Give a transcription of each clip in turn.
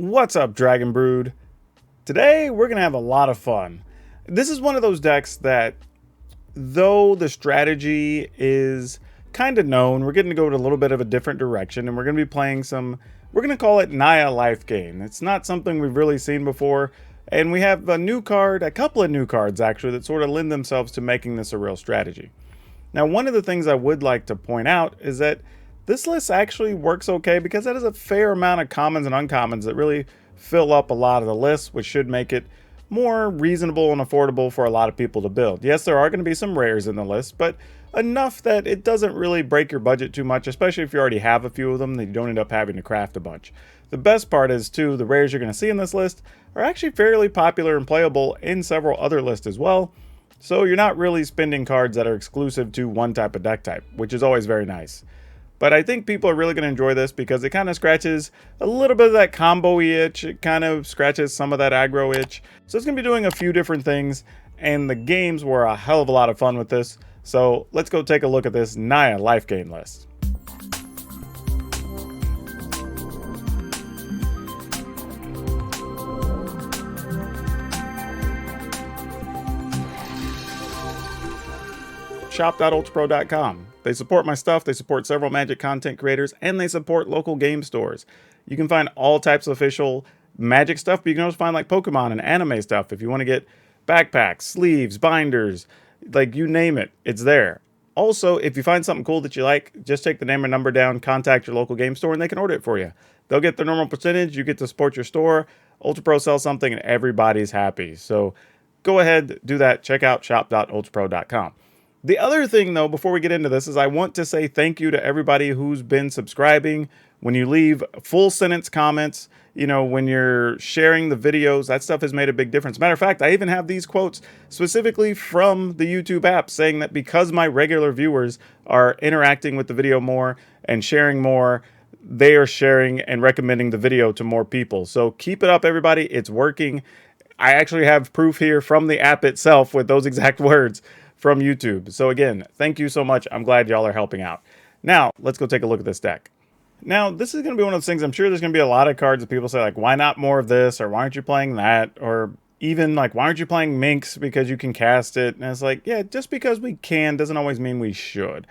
What's up, Dragon Brood? Today we're gonna have a lot of fun. This is one of those decks that, though the strategy is kind of known, we're getting to go in a little bit of a different direction, and we're gonna be playing some. We're gonna call it Naya Lifegain. It's not something we've really seen before, and we have a new card, a couple of new cards actually, that sort of lend themselves to making this a real strategy. Now, one of the things I would like to point out is that this list actually works okay because it has a fair amount of commons and uncommons that really fill up a lot of the list, which should make it more reasonable and affordable for a lot of people to build. Yes, there are going to be some rares in the list, but enough that it doesn't really break your budget too much, especially if you already have a few of them, that you don't end up having to craft a bunch. The best part is, too, the rares you're going to see in this list are actually fairly popular and playable in several other lists as well. So you're not really spending cards that are exclusive to one type of deck type, which is always very nice. But I think people are really going to enjoy this because it kind of scratches a little bit of that combo-y itch. It kind of scratches some of that aggro itch. So it's going to be doing a few different things, and the games were a hell of a lot of fun with this. So let's go take a look at this Naya Lifegain list. Shop.ultrapro.com. They support my stuff, they support several Magic content creators, and they support local game stores. You can find all types of official Magic stuff, but you can also find like Pokemon and anime stuff. If you want to get backpacks, sleeves, binders, like you name it, it's there. Also, if you find something cool that you like, just take the name and number down, contact your local game store, and they can order it for you. They'll get their normal percentage, you get to support your store, Ultra Pro sells something, and everybody's happy. So go ahead, do that. Check out shop.ultrapro.com. The other thing, though, before we get into this, is I want to say thank you to everybody who's been subscribing. When you leave full sentence comments, you know, when you're sharing the videos, that stuff has made a big difference. Matter of fact, I even have these quotes specifically from the YouTube app saying that because my regular viewers are interacting with the video more and sharing more, they are sharing and recommending the video to more people. So keep it up, everybody. It's working. I actually have proof here from the app itself with those exact words from YouTube. So again, thank you so much. I'm glad y'all are helping out. Now, let's go take a look at this deck. Now, this is going to be one of those things, I'm sure there's going to be a lot of cards that people say, like, why not more of this? Or why aren't you playing that? Or even, like, why aren't you playing Minx because you can cast it? And it's like, yeah, just because we can doesn't always mean we should.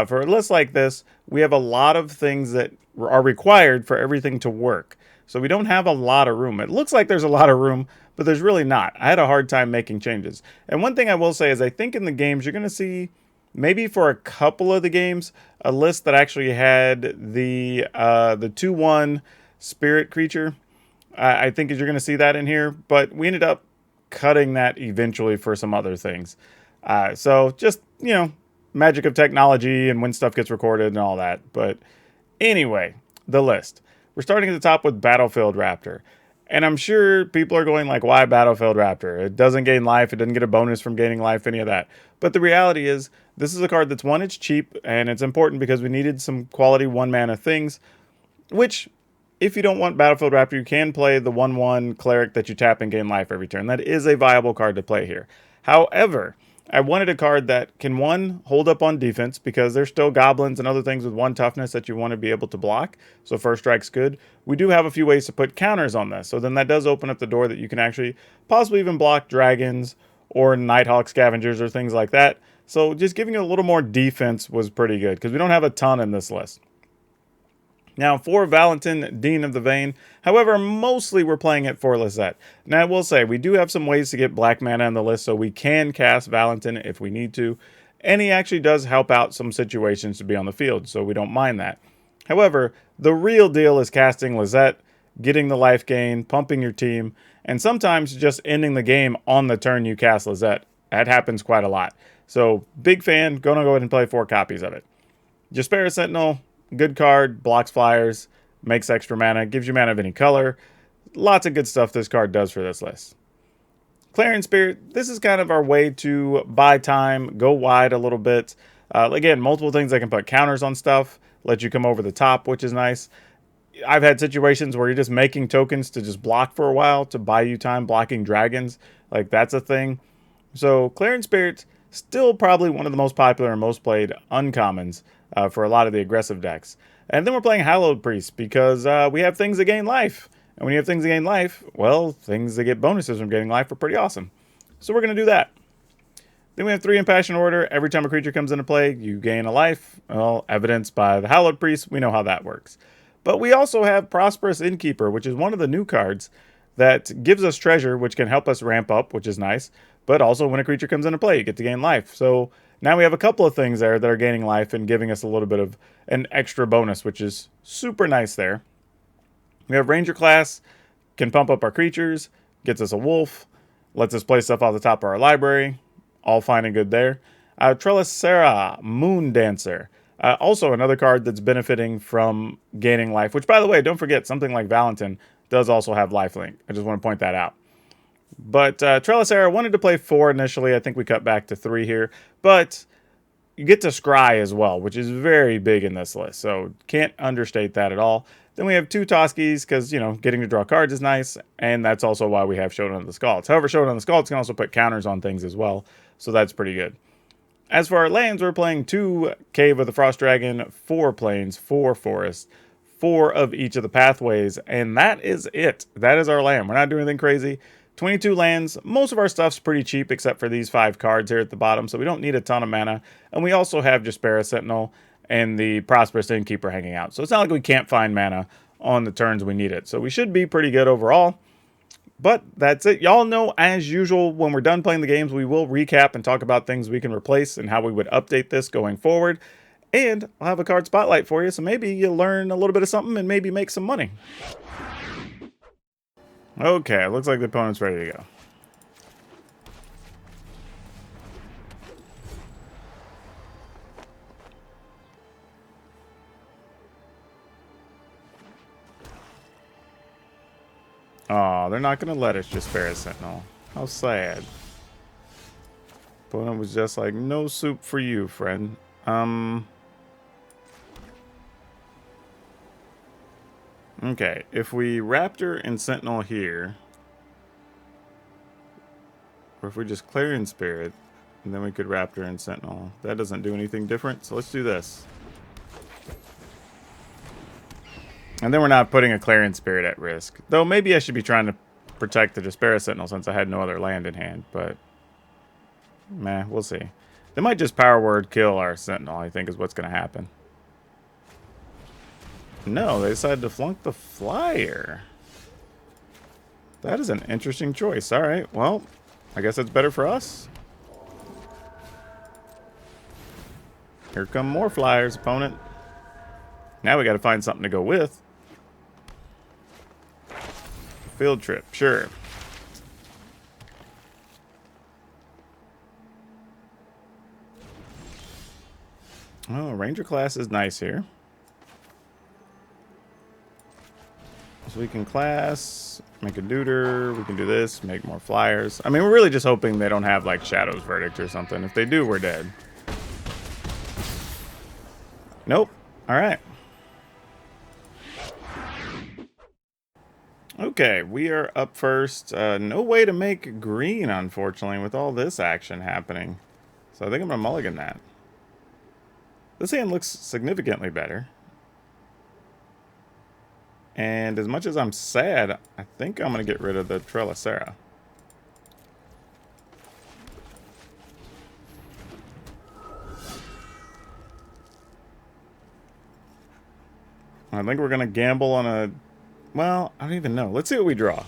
For a list like this, we have a lot of things that are required for everything to work. So we don't have a lot of room. It looks like there's a lot of room, but there's really not. I had a hard time making changes. And one thing I will say is I think in the games you're going to see, maybe for a couple of the games, a list that actually had the 2/1 spirit creature. I think you're going to see that in here, but we ended up cutting that eventually for some other things. So just, you know, magic of technology and when stuff gets recorded and all that. But anyway, the list. We're starting at the top with Battlefield Raptor. And I'm sure people are going like, why Battlefield Raptor? It doesn't gain life. It doesn't get a bonus from gaining life, any of that. But the reality is, this is a card that's, one, it's cheap, and it's important because we needed some quality 1-mana things, which, if you don't want Battlefield Raptor, you can play the 1/1 Cleric that you tap and gain life every turn. That is a viable card to play here. However, I wanted a card that can, one, hold up on defense because there's still goblins and other things with 1 toughness that you want to be able to block. So first strike's good. We do have a few ways to put counters on this. So then that does open up the door that you can actually possibly even block dragons or Nighthawk scavengers or things like that. So just giving it a little more defense was pretty good because we don't have a ton in this list. Now, for Valentin, Dean of the Vein, however, mostly we're playing it for Izzet. Now, I will say, we do have some ways to get black mana on the list, so we can cast Valentin if we need to, and he actually does help out some situations to be on the field, so we don't mind that. However, the real deal is casting Izzet, getting the life gain, pumping your team, and sometimes just ending the game on the turn you cast Izzet. That happens quite a lot. So, big fan, gonna go ahead and play 4 copies of it. Jaspera Sentinel, good card, blocks flyers, makes extra mana, gives you mana of any color. Lots of good stuff this card does for this list. Clarion Spirit, this is kind of our way to buy time, go wide a little bit. Again, multiple things that can put counters on stuff, let you come over the top, which is nice. I've had situations where you're just making tokens to just block for a while to buy you time blocking dragons. Like, that's a thing. So Clarion Spirit, still probably one of the most popular and most played uncommons for a lot of the aggressive decks. And then we're playing Hallowed Priest because we have things that gain life. And when you have things that gain life, well, things that get bonuses from getting life are pretty awesome. So we're going to do that. Then we have 3 Impassioned Order. Every time a creature comes into play, you gain a life. Well, evidenced by the Hallowed Priest, we know how that works. But we also have Prosperous Innkeeper, which is one of the new cards that gives us treasure, which can help us ramp up, which is nice. But also, when a creature comes into play, you get to gain life. So now we have a couple of things there that are gaining life and giving us a little bit of an extra bonus, which is super nice there. We have Ranger class, can pump up our creatures, gets us a wolf, lets us play stuff off the top of our library. All fine and good there. Trellisera, Moon Dancer. Also another card that's benefiting from gaining life, which, by the way, don't forget, something like Valentin does also have lifelink. I just want to point that out. But Trellisera wanted to play 4 initially. I think we cut back to 3 here. But you get to Scry as well, which is very big in this list. So can't understate that at all. Then we have 2 Toskies because, you know, getting to draw cards is nice. And that's also why we have Showdown of the Scalds. However, Showdown of the Scalds can also put counters on things as well. So that's pretty good. As for our lands, we're playing 2 Cave of the Frost Dragon, 4 Plains, 4 Forests, 4 of each of the pathways. And that is it. That is our land. We're not doing anything crazy. 22 lands. Most of our stuff's pretty cheap except for these 5 cards here at the bottom. So we don't need a ton of mana. And we also have Jaspera Sentinel and the Prosperous Innkeeper hanging out. So it's not like we can't find mana on the turns we need it. So we should be pretty good overall. But that's it. Y'all know, as usual, when we're done playing the games, we will recap and talk about things we can replace and how we would update this going forward. And I'll have a card spotlight for you, so maybe you'll learn a little bit of something and maybe make some money. Okay, looks like the opponent's ready to go. Oh, they're not going to let us just spare a Sentinel. How sad. Opponent was just like, no soup for you, friend. Okay, if we Raptor and Sentinel here, or if we just Clarion Spirit, and then we could Raptor and Sentinel. That doesn't do anything different, so let's do this. And then we're not putting a Clarion Spirit at risk. Though maybe I should be trying to protect the Jaspera Sentinel since I had no other land in hand, but meh, we'll see. They might just Power Word kill our Sentinel, I think is what's going to happen. No, they decided to flunk the Flyer. That is an interesting choice. Alright, well, I guess it's better for us. Here come more Flyers, opponent. Now we got to find something to go with. Field trip, sure. Oh, Ranger class is nice here. So we can class, make a neuter, we can do this, make more Flyers. I mean, we're really just hoping they don't have, like, Shadow's Verdict or something. If they do, we're dead. Nope. Alright. Okay, we are up first. No way to make green, unfortunately, with all this action happening. So I think I'm going to mulligan that. This hand looks significantly better. And as much as I'm sad, I think I'm going to get rid of the Trellisera. I think we're going to gamble on a... Well, I don't even know. Let's see what we draw.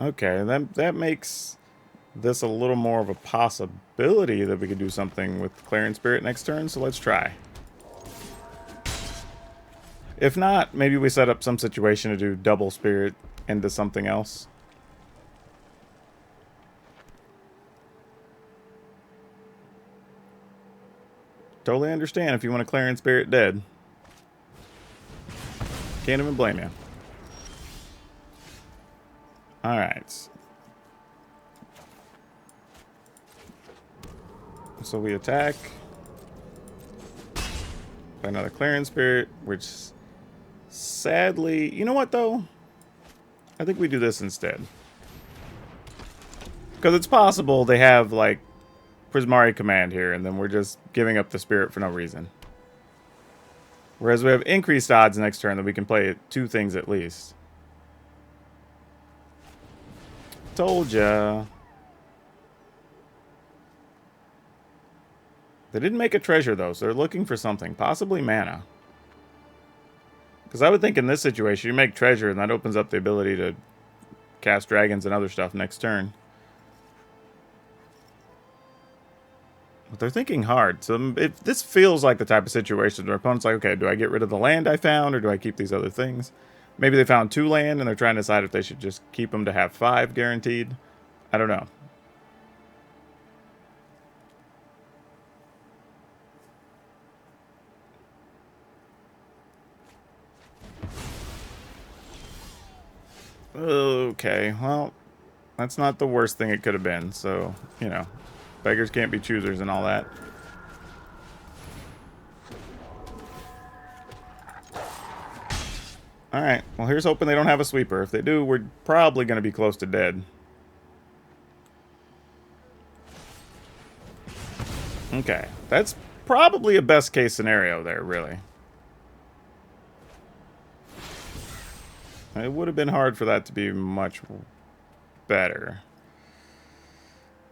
Okay, that makes this a little more of a possibility that we could do something with Clarion Spirit next turn, so let's try. If not, maybe we set up some situation to do double Spirit into something else. Totally understand if you want a Clarion Spirit dead. Can't even blame you. Alright. So we attack. Play another Clarion Spirit, which sadly... You know what, though? I think we do this instead. Because it's possible they have, like, Prismari command here, and then we're just giving up the Spirit for no reason. Whereas we have increased odds next turn that we can play 2 things at least. Told ya. They didn't make a treasure, though, so they're looking for something. Possibly mana. Because I would think in this situation, you make treasure, and that opens up the ability to cast dragons and other stuff next turn. But they're thinking hard. So this feels like the type of situation where opponent's like, okay, do I get rid of the land I found, or do I keep these other things? Maybe they found 2 land, and they're trying to decide if they should just keep them to have 5 guaranteed. I don't know. Okay, well, that's not the worst thing it could have been. So, you know, beggars can't be choosers and all that. Alright, well, here's hoping they don't have a sweeper. If they do, we're probably going to be close to dead. Okay, that's probably a best case scenario there, really. It would have been hard for that to be much better.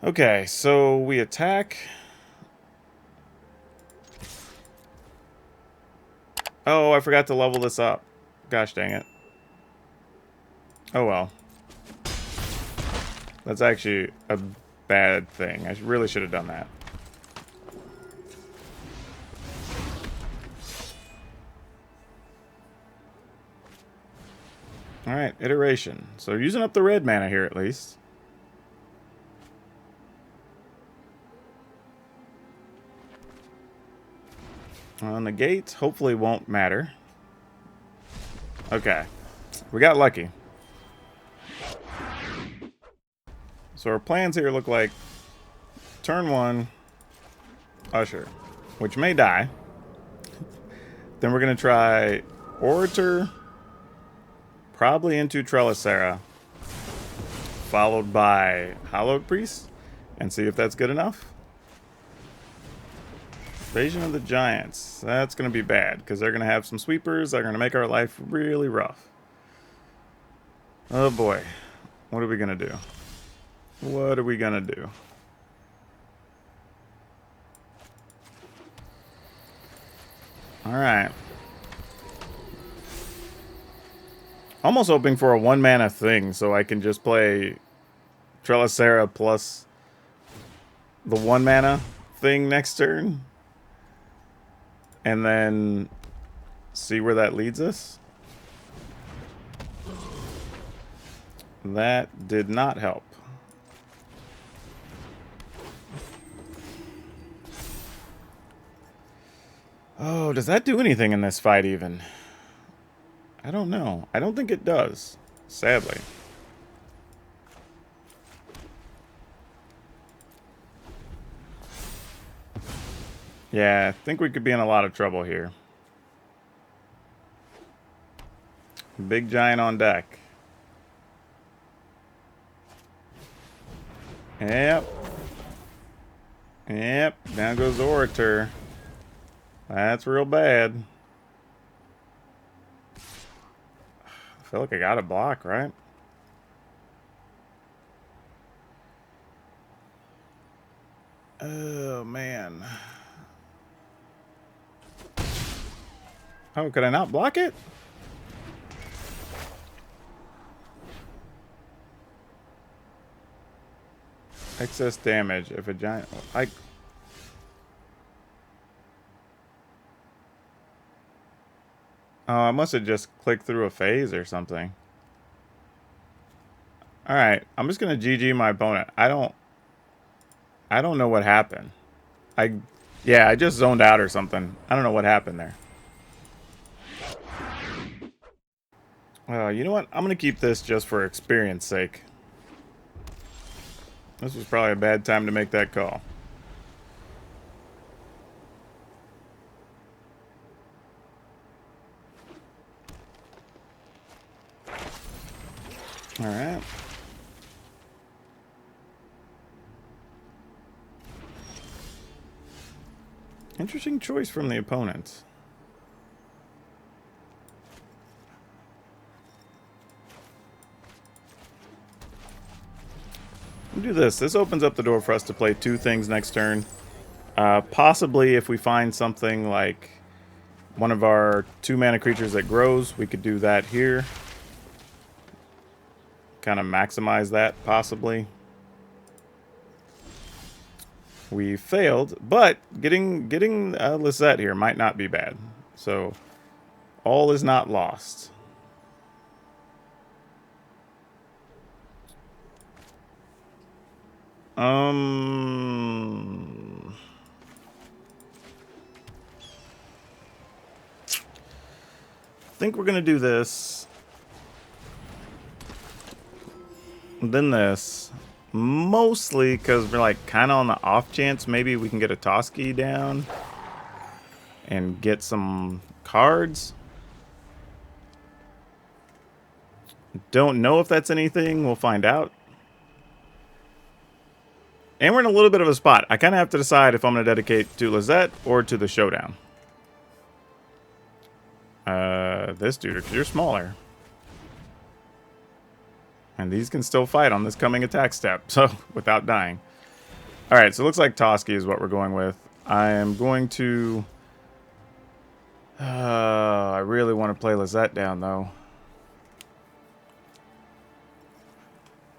Okay, so we attack. Oh, I forgot to level this up. Gosh dang it. Oh well. That's actually a bad thing. I really should have done that. Alright, iteration. So using up the red mana here at least. Negate hopefully won't matter. Okay. We got lucky. So our plans here look like turn 1, Usher, which may die. Then we're going to try Orator, probably into Trellisera, followed by Hallowed Priest, and see if that's good enough. Invasion of the Giants. That's going to be bad, because they're going to have some sweepers. They're going to make our life really rough. Oh boy. What are we going to do? What are we going to do? Alright. Almost hoping for a 1 mana thing, so I can just play Trellisera plus the 1 mana thing next turn. And then see where that leads us. That did not help. Oh, does that do anything in this fight even? I don't know. I don't think it does, sadly. Yeah, I think we could be in a lot of trouble here. Big giant on deck. Yep. Yep, down goes Orator. That's real bad. I feel like I got a block, right? Oh, man. Oh, could I not block it? Excess damage if a giant... Oh, I must have just clicked through a phase or something. Alright, I'm just going to GG my opponent. I don't know what happened. Yeah, I just zoned out or something. I don't know what happened there. You know what? I'm going to keep this just for experience sake. This was probably a bad time to make that call. Alright. Interesting choice from the opponent. We'll do this. This opens up the door for us to play 2 things next turn. Possibly if we find something like one of our 2-mana creatures that grows, we could do that here. Kind of maximize that, possibly. We failed, but getting Izzet here might not be bad. So, all is not lost. I think we're gonna do this. Then this. Mostly because we're like kind of on the off chance maybe we can get a Toski down and get some cards. Don't know if that's anything. We'll find out. And we're in a little bit of a spot. I kind of have to decide if I'm going to dedicate to Izzet or to the Showdown. This dude, because you're smaller. And these can still fight on this coming attack step, so without dying. Alright, so it looks like Toski is what we're going with. I am going to... I really want to play Izzet down, though.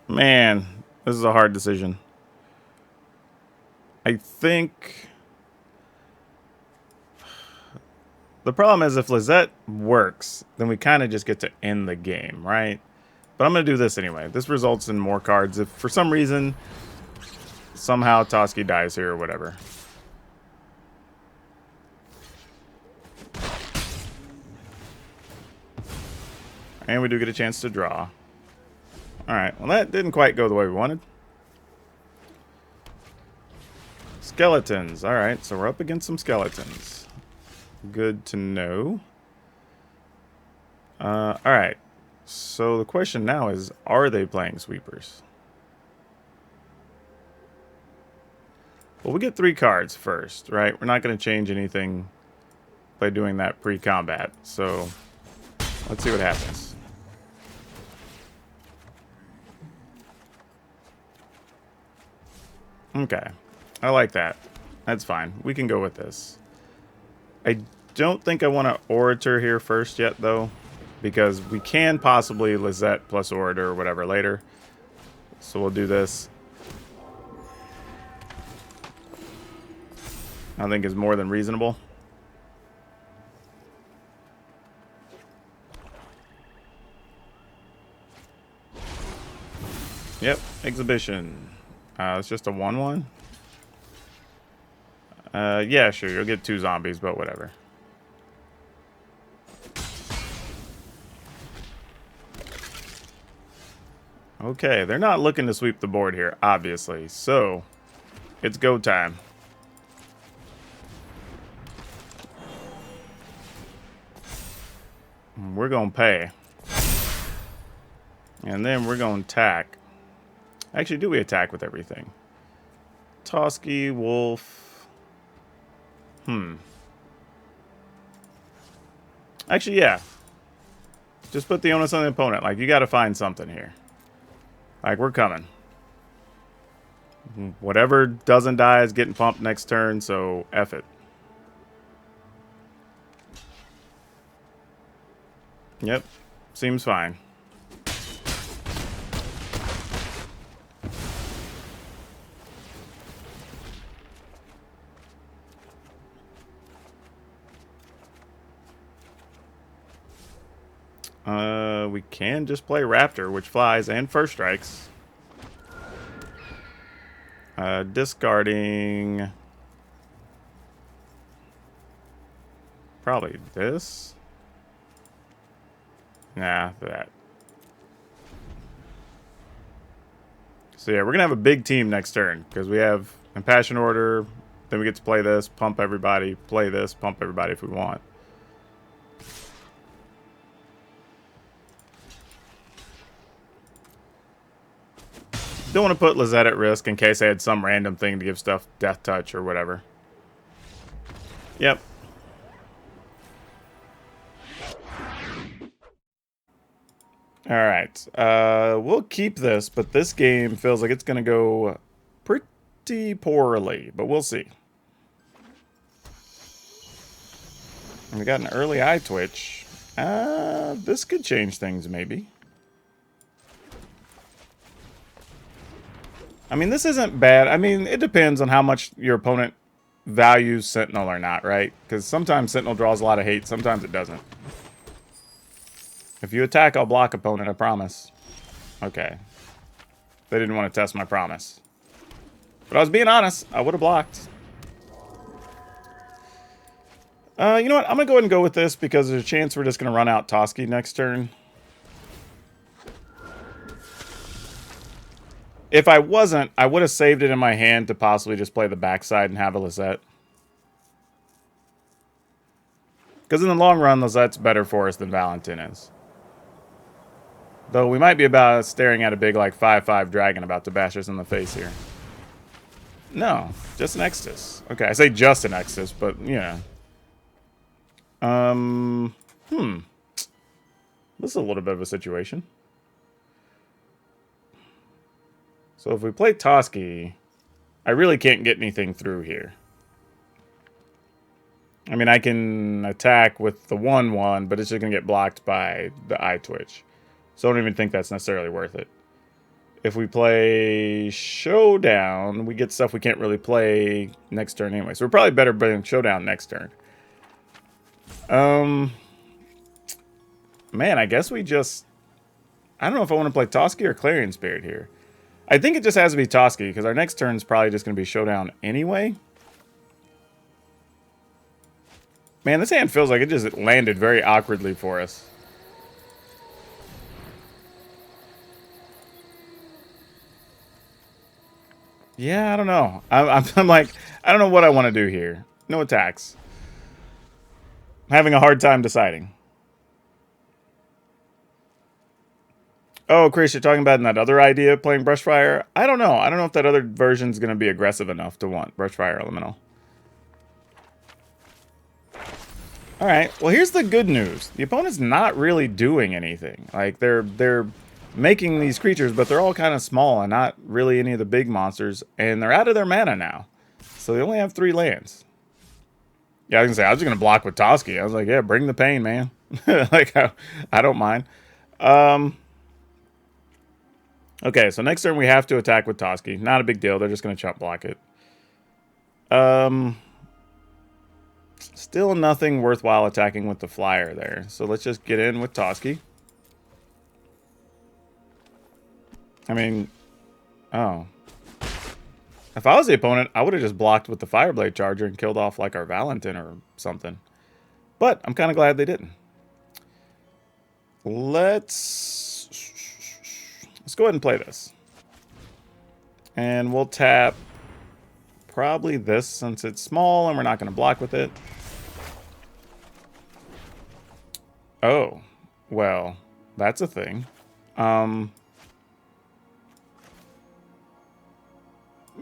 Man, this is a hard decision. I think... The problem is if Izzet works, then we kind of just get to end the game, right? But I'm going to do this anyway. This results in more cards. If for some reason, somehow Toski dies here or whatever. And we do get a chance to draw. Alright, well that didn't quite go the way we wanted. Skeletons. Alright, so we're up against some skeletons. Good to know. Alright. So the question now is, are they playing sweepers? Well, we get 3 cards first, right? We're not going to change anything by doing that pre-combat. So let's see what happens. Okay. I like that. That's fine. We can go with this. I don't think I want to Orator here first yet, though, because we can possibly Izzet plus Orator or whatever later. So we'll do this. I think is more than reasonable. Yep, exhibition. It's just a 1/1. Yeah, sure, you'll get 2 zombies, but whatever. Okay, they're not looking to sweep the board here, obviously. So, it's go time. We're going to pay. And then we're going to attack. Actually, do we attack with everything? Toski, Wolf. Actually, yeah. Just put the onus on the opponent. Like, you got to find something here. Like, we're coming. Whatever doesn't die is getting pumped next turn, so F it. Yep. Seems fine. We can just play Raptor, which flies and first strikes. Discarding... Probably this. Nah, that. So yeah, we're going to have a big team next turn, because we have Impassion Order, then we get to play this, pump everybody, play this, pump everybody if we want. Don't want to put Izzet at risk in case I had some random thing to give stuff Death Touch or whatever. Yep. All right. We'll keep this, but this game feels like it's going to go pretty poorly, but we'll see. We got an early eye twitch. This could change things, maybe. I mean, this isn't bad. I mean, it depends on how much your opponent values Sentinel or not, right? Because sometimes Sentinel draws a lot of hate, sometimes it doesn't. If you attack, I'll block opponent, I promise. Okay. They didn't want to test my promise. But I was being honest. I would have blocked. You know what? I'm going to go ahead and go with this because there's a chance we're just going to run out Toski next turn. If I wasn't, I would have saved it in my hand to possibly just play the backside and have a Izzet. Because in the long run, Lizette's better for us than Valentin is. Though we might be about staring at a big, like, 5/5 dragon about to bash us in the face here. No, just an Extus. Okay, I say just an Extus, but, you know. This is a little bit of a situation. So if we play Toski, I really can't get anything through here. I mean, I can attack with the 1/1, but it's just going to get blocked by the eye twitch. So I don't even think that's necessarily worth it. If we play Showdown, we get stuff we can't really play next turn anyway. So we're probably better playing Showdown next turn. Man, I guess we just... I don't know if I want to play Toski or Clarion Spirit here. I think it just has to be Toski, because our next turn is probably just going to be Showdown anyway. Man, this hand feels like it just landed very awkwardly for us. Yeah, I don't know. I'm like, I don't know what I want to do here. No attacks. I'm having a hard time deciding. Oh, Chris, you're talking about in that other idea of playing Brushfire? I don't know. I don't know if that other version's going to be aggressive enough to want Brushfire Elemental. Alright, well here's the good news. The opponent's not really doing anything. Like, they're making these creatures, but they're all kind of small and not really any of the big monsters. And they're out of their mana now. So they only have 3 lands. Yeah, I was going to say, I was just going to block with Toski. I was like, yeah, bring the pain, man. Like, I don't mind. Okay, so next turn we have to attack with Toski. Not a big deal. They're just going to chump block it. Still nothing worthwhile attacking with the flyer there. So let's just get in with Toski. I mean, oh. If I was the opponent, I would have just blocked with the Fireblade Charger and killed off like our Valentin or something. But I'm kind of glad they didn't. Let's go ahead and play this. And we'll tap probably this since it's small and we're not going to block with it. Oh, well, that's a thing.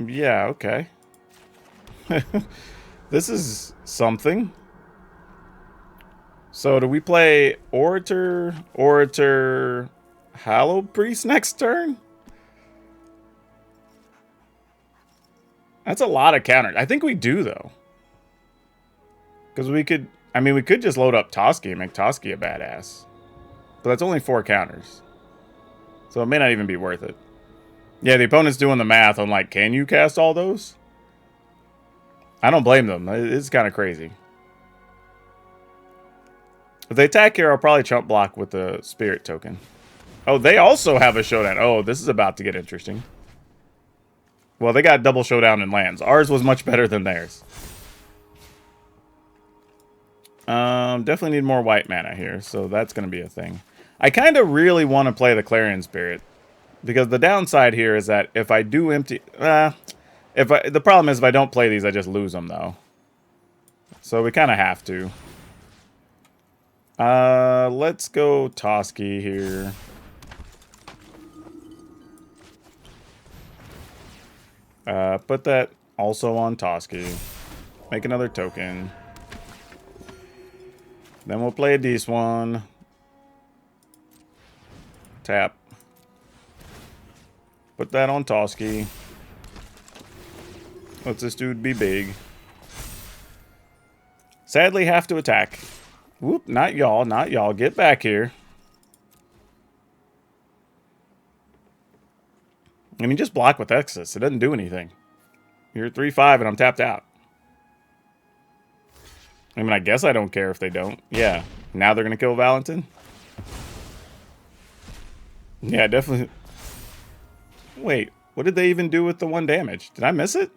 Yeah, okay. This is something. So do we play Orator, Hallowed Priest next turn? That's a lot of counters. I think we do, though. Because we could... I mean, we could just load up Toski and make Toski a badass. But that's only 4 counters. So it may not even be worth it. Yeah, the opponent's doing the math on, like, can you cast all those? I don't blame them. It's kind of crazy. If they attack here, I'll probably chump block with the Spirit token. Oh, they also have a Showdown. Oh, this is about to get interesting. Well, they got double Showdown in lands. Ours was much better than theirs. Definitely need more white mana here, so that's going to be a thing. I kind of really want to play the Clarion Spirit. Because the downside here is that if I do empty... the problem is if I don't play these, I just lose them, though. So we kind of have to. Let's go Toski here. Put that also on Toski. Make another token. Then we'll play a Dis one. Tap. Put that on Toski. Let's this dude be big. Sadly, have to attack. Whoop, not y'all, not y'all. Get back here. I mean, just block with Exodus. It doesn't do anything. You're 3-5 and I'm tapped out. I mean, I guess I don't care if they don't. Yeah. Now they're going to kill Valentin? Yeah, definitely. Wait, what did they even do with the 1 damage? Did I miss it?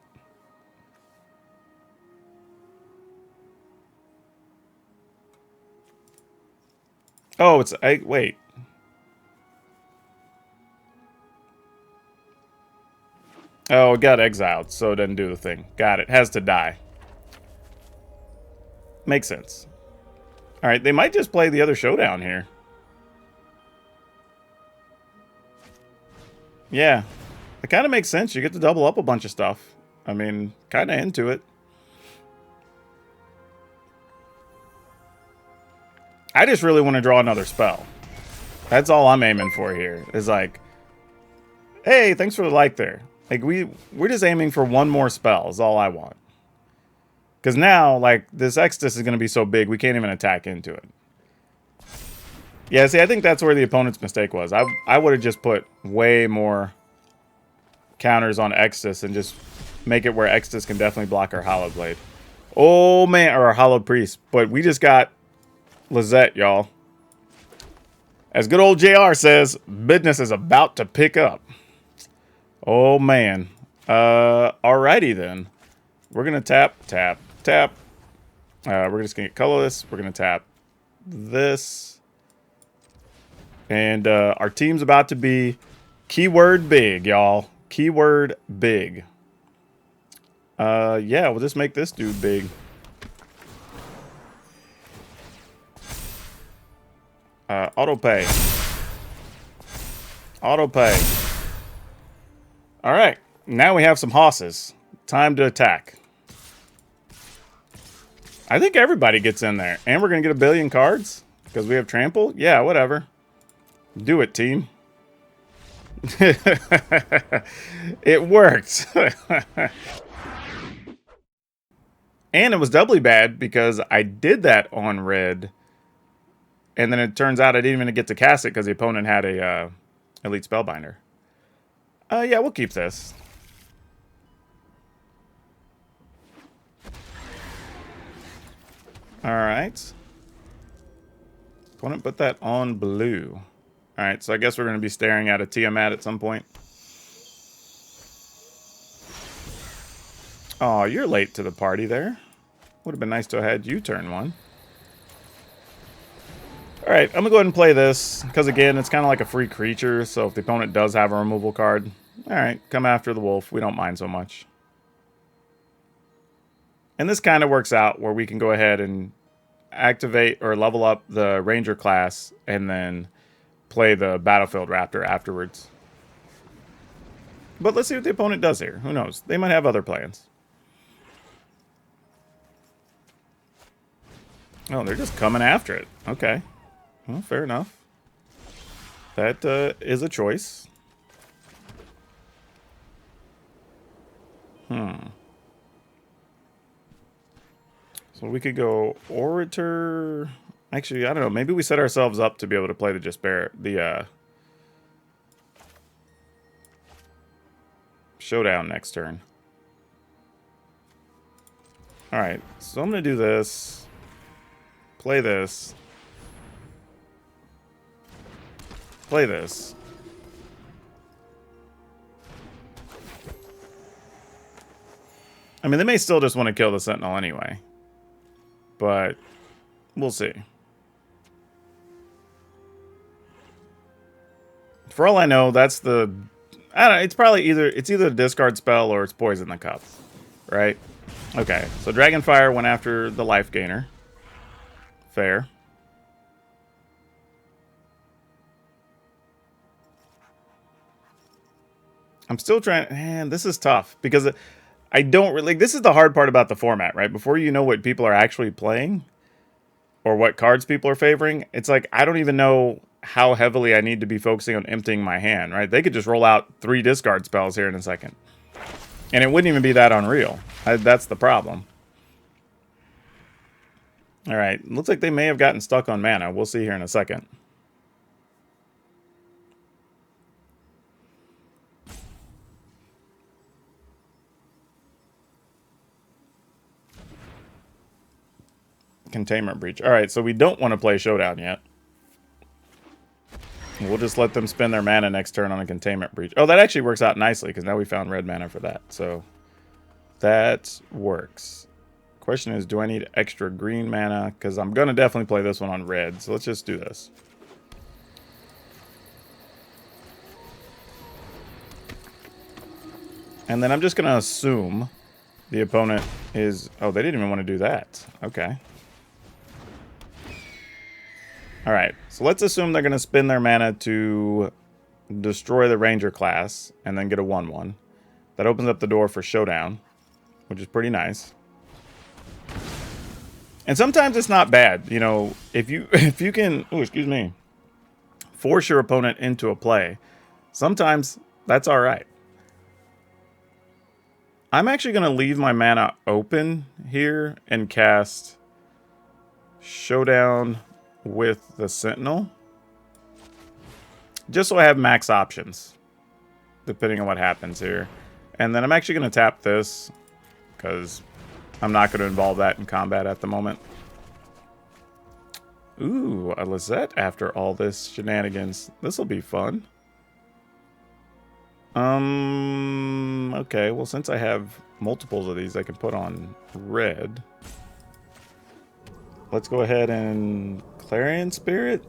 Oh, it's... wait. Oh, it got exiled, so it doesn't do the thing. Got it. Has to die. Makes sense. Alright, they might just play the other showdown here. Yeah. It kind of makes sense. You get to double up a bunch of stuff. I mean, kind of into it. I just really want to draw another spell. That's all I'm aiming for here. Is like, hey, thanks for the like there. Like, we're just aiming for one more spell is all I want. Because now, like, this Exodus is going to be so big, we can't even attack into it. Yeah, see, I think that's where the opponent's mistake was. I would have just put way more counters on Exodus and just make it where Exodus can definitely block our Hollow Blade. Oh, man, or our Hollow Priest. But we just got Izzet, y'all. As good old JR says, business is about to pick up. Oh, man. Alrighty, then. We're going to tap, tap, tap. We're just going to get colorless. We're going to tap this. And our team's about to be keyword big, y'all. Keyword big. Yeah, we'll just make this dude big. Auto pay. Auto pay. All right. Now we have some hosses. Time to attack. I think everybody gets in there. And we're going to get 1 billion cards? Because we have trample? Yeah, whatever. Do it, team. It worked. And it was doubly bad because I did that on red. And then it turns out I didn't even get to cast it because the opponent had a Elite Spellbinder. Yeah, we'll keep this. Alright. Opponent put that on blue. Alright, so I guess we're going to be staring at a Tiamat at some point. Oh, you're late to the party there. Would have been nice to have had you turn one. Alright, I'm going to go ahead and play this. Because again, it's kind of like a free creature. So if the opponent does have a removal card. Alright, come after the wolf. We don't mind so much. And this kind of works out where we can go ahead and activate or level up the Ranger class. And then play the Battlefield Raptor afterwards. But let's see what the opponent does here. Who knows? They might have other plans. Oh, they're just coming after it. Okay. Well, fair enough. That is a choice. So we could go Orator. Actually, I don't know. Maybe we set ourselves up to be able to play the Showdown next turn. Alright, so I'm going to do this. Play this. Play this. I mean, they may still just want to kill the Sentinel anyway. But we'll see. For all I know, that's the... I don't know, it's probably either a discard spell or it's Poison the Cup. Right? Okay, so Dragonfire went after the Life Gainer. Fair. I'm still trying... Man, this is tough. Because I don't really... This is the hard part about the format, right? Before you know what people are actually playing, or what cards people are favoring, it's like, I don't even know how heavily I need to be focusing on emptying my hand, right? They could just roll out 3 discard spells here in a second. And it wouldn't even be that unreal. That's the problem. All right, looks like they may have gotten stuck on mana. We'll see here in a second. Containment Breach. All right, so we don't want to play Showdown yet. We'll just let them spend their mana next turn on a Containment Breach. Oh, that actually works out nicely because now we found red mana for that. So that works. Question is, do I need extra green mana? Because I'm going to definitely play this one on red. So let's just do this. And then I'm just going to assume the opponent is... Oh, they didn't even want to do that. Okay. All right. So let's assume they're going to spend their mana to destroy the Ranger class and then get a 1/1. That opens up the door for Showdown, which is pretty nice. And sometimes it's not bad, you know, if you can, oh, excuse me, force your opponent into a play, sometimes that's all right. I'm actually going to leave my mana open here and cast Showdown with the Sentinel, just so I have max options, depending on what happens here. And then I'm actually going to tap this, because I'm not going to involve that in combat at the moment. Ooh, a Izzet after all this shenanigans. This will be fun. Okay, well, since I have multiples of these I can put on red, let's go ahead and Clarion Spirit.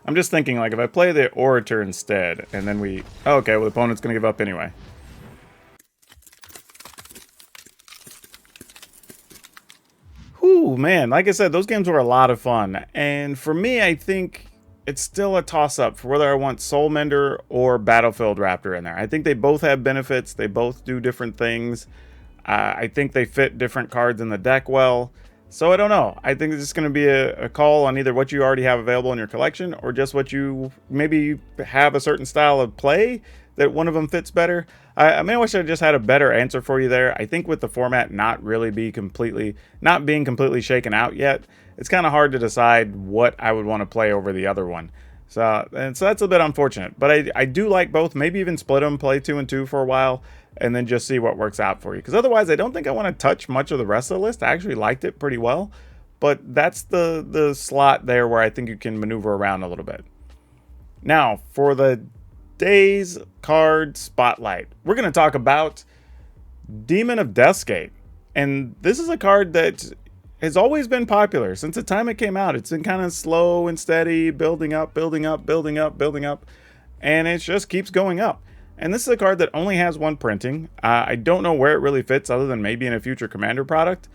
I'm just thinking, like, if I play the Orator instead, and then we... Oh, okay, well, the opponent's going to give up anyway. Whew, man, like I said, those games were a lot of fun. And for me, I think it's still a toss-up for whether I want Soul Mender or Battlefield Raptor in there. I think they both have benefits. They both do different things. I think they fit different cards in the deck well. So I don't know. I think it's just going to be a call on either what you already have available in your collection or just what you maybe have a certain style of play that one of them fits better. I mean, I wish I just had a better answer for you there. I think with the format not being completely shaken out yet, it's kind of hard to decide what I would want to play over the other one. So that's a bit unfortunate. But I do like both. Maybe even split them, play 2 and 2 for a while, and then just see what works out for you. Because otherwise, I don't think I want to touch much of the rest of the list. I actually liked it pretty well. But that's the slot there where I think you can maneuver around a little bit. Now, for the day's card spotlight, we're going to talk about Demon of Deathscape. And this is a card that has always been popular. Since the time it came out, it's been kind of slow and steady, building up, building up, building up, building up. And it just keeps going up. And this is a card that only has 1 printing. I don't know where it really fits other than maybe in a future Commander product.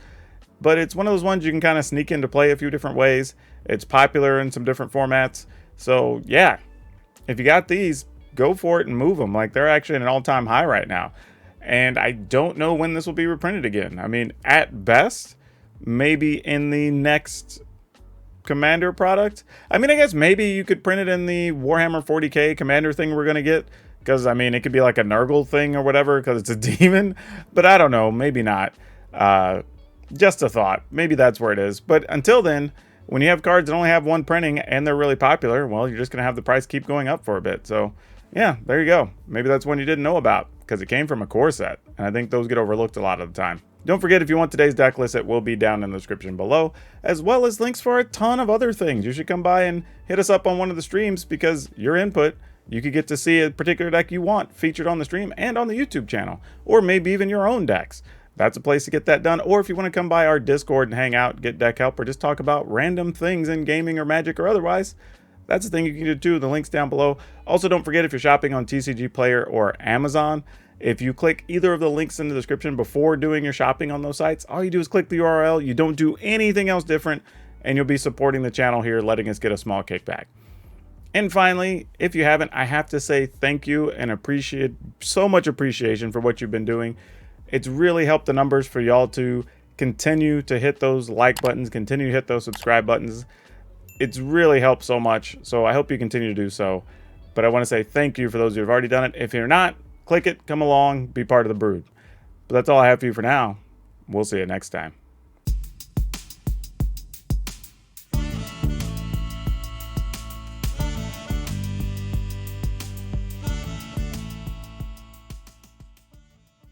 But it's one of those ones you can kind of sneak into play a few different ways. It's popular in some different formats. So, yeah, if you got these, go for it and move them. Like, they're actually at an all-time high right now. And I don't know when this will be reprinted again. I mean, at best, maybe in the next Commander product. I mean, I guess maybe you could print it in the Warhammer 40k Commander thing we're going to get. Because, I mean, it could be like a Nurgle thing or whatever because it's a demon. But I don't know. Maybe not. Just a thought. Maybe that's where it is. But until then, when you have cards that only have 1 printing and they're really popular, well, you're just going to have the price keep going up for a bit. So, yeah, there you go. Maybe that's one you didn't know about because it came from a core set. And I think those get overlooked a lot of the time. Don't forget, if you want today's deck list, it will be down in the description below, as well as links for a ton of other things. You should come by and hit us up on one of the streams because your input, you could get to see a particular deck you want featured on the stream and on the YouTube channel, or maybe even your own decks. That's a place to get that done. Or if you want to come by our Discord and hang out, get deck help, or just talk about random things in gaming or Magic or otherwise, that's the thing you can do too. The link's down below. Also, don't forget, if you're shopping on TCGPlayer or Amazon, if you click either of the links in the description before doing your shopping on those sites, all you do is click the URL. You don't do anything else different, and you'll be supporting the channel here, letting us get a small kickback. And finally, if you haven't, I have to say thank you and so much appreciation for what you've been doing. It's really helped the numbers for y'all to continue to hit those like buttons, continue to hit those subscribe buttons. It's really helped so much, so I hope you continue to do so. But I want to say thank you for those who have already done it. If you're not, click it, come along, be part of the brood. But that's all I have for you for now. We'll see you next time.